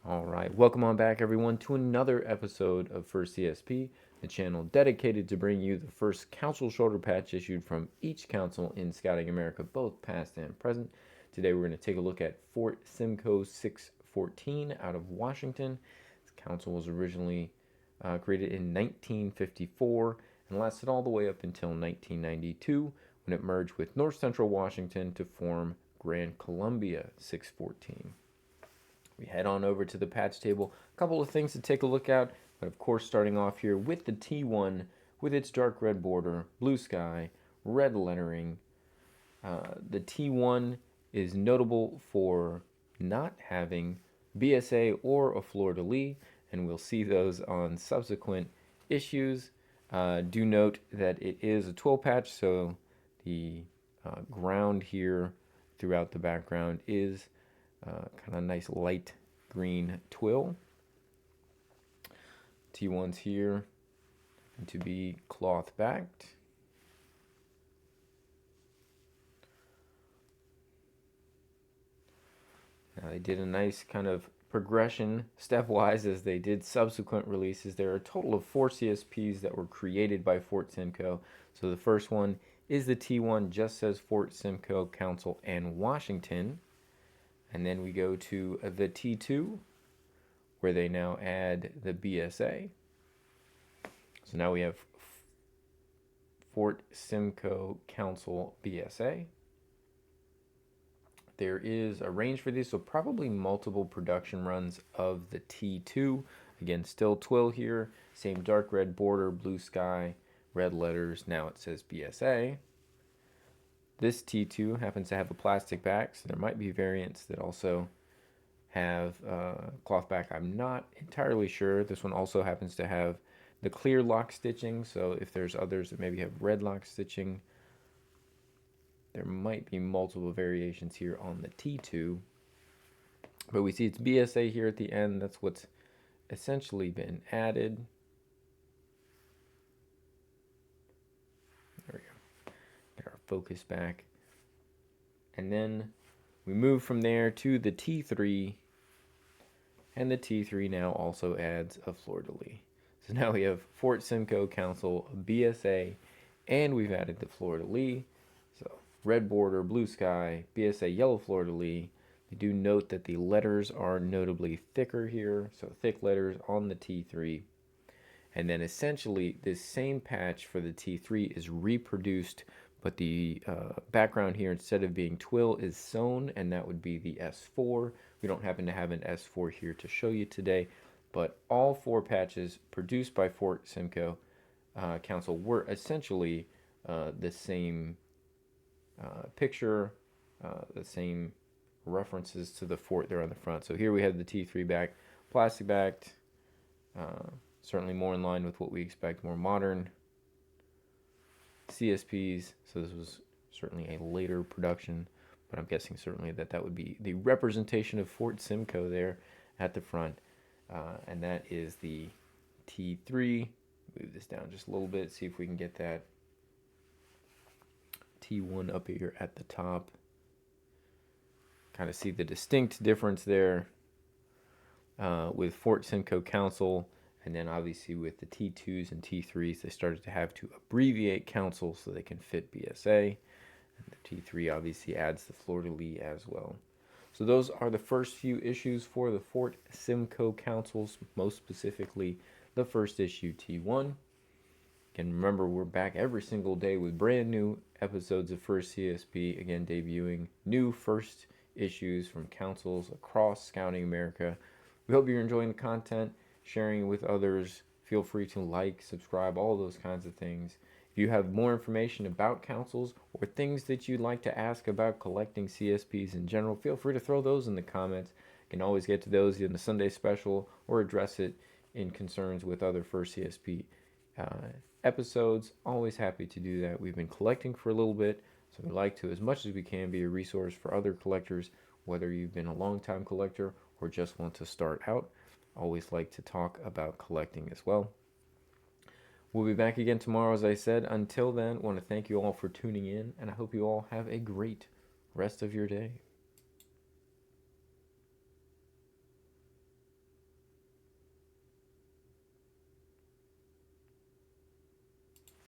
All right, welcome on back, everyone, to another episode of First CSP, the channel dedicated to bring you the first council shoulder patch issued from each council in Scouting America, both past and present. Today, we're going to take a look at Fort Simcoe 614 out of Washington. This council was originally created in 1954 and lasted all the way up until 1992 when it merged with North Central Washington to form Grand Columbia 614. We head on over to the patch table. A couple of things to take a look at, but of course starting off here with the T1 with its dark red border, blue sky, red lettering. The T1 is notable for not having BSA or a fleur-de-lis, and we'll see those on subsequent issues. Do note that it is a twill patch, so the ground here throughout the background is kind of nice light green twill. T1s here to be cloth backed. Now they did a nice kind of progression stepwise as they did subsequent releases. There are a total of 4 CSPs that were created by Fort Simcoe. So the first one is the T1, just says Fort Simcoe Council and Washington. And then we go to the T2, where they now add the BSA. So now we have Fort Simcoe Council BSA. There is a range for these, so probably multiple production runs of the T2. Again, still twill here, same dark red border, blue sky, red letters. Now it says BSA. This T2 happens to have a plastic back, so there might be variants that also have cloth back. I'm not entirely sure. This one also happens to have the clear lock stitching, so if there's others that maybe have red lock stitching, there might be multiple variations here on the T2. But we see it's BSA here at the end. That's what's essentially been added. There we go. Get our focus back. And then we move from there to the T3. And the T3 now also adds a fleur-de-lis. So now we have Fort Simcoe Council BSA, and we've added the fleur-de-lis. So red border, blue sky, BSA yellow fleur-de-lis. They do note that the letters are notably thicker here, so thick letters on the T3. And then essentially this same patch for the T3 is reproduced, but the background here, instead of being twill, is sewn, and that would be the S4. We don't happen to have an S4 here to show you today, but all 4 patches produced by Fort Simcoe Council were essentially the same picture, the same references to the fort there on the front. So here we have the T3 back, plastic backed, certainly more in line with what we expect, more modern CSPs. So this was certainly a later production, but I'm guessing certainly that would be the representation of Fort Simcoe there at the front. And that is the T3. Move this down just a little bit, see if we can get that T1 up here at the top. Kind of see the distinct difference there with Fort Simcoe Council, and then obviously with the T2s and T3s, they started to have to abbreviate council so they can fit BSA. And the T3 obviously adds the fleur-de-lis as well. So those are the first few issues for the Fort Simcoe Councils, most specifically the first issue T1. And remember, we're back every single day with brand new episodes of First CSP, again debuting new first issues from councils across Scouting America. We hope you're enjoying the content, sharing it with others. Feel free to like, subscribe, all those kinds of things. If you have more information about councils or things that you'd like to ask about collecting CSPs in general, feel free to throw those in the comments. You can always get to those in the Sunday special or address it in concerns with other First CSP episodes. Always happy to do that. We've been collecting for a little bit, so we like to, as much as we can, be a resource for other collectors, whether you've been a long-time collector or just want to start out. Always like to talk about collecting as well. We'll be back again tomorrow, as I said. Until then, I want to thank you all for tuning in, and I hope you all have a great rest of your day.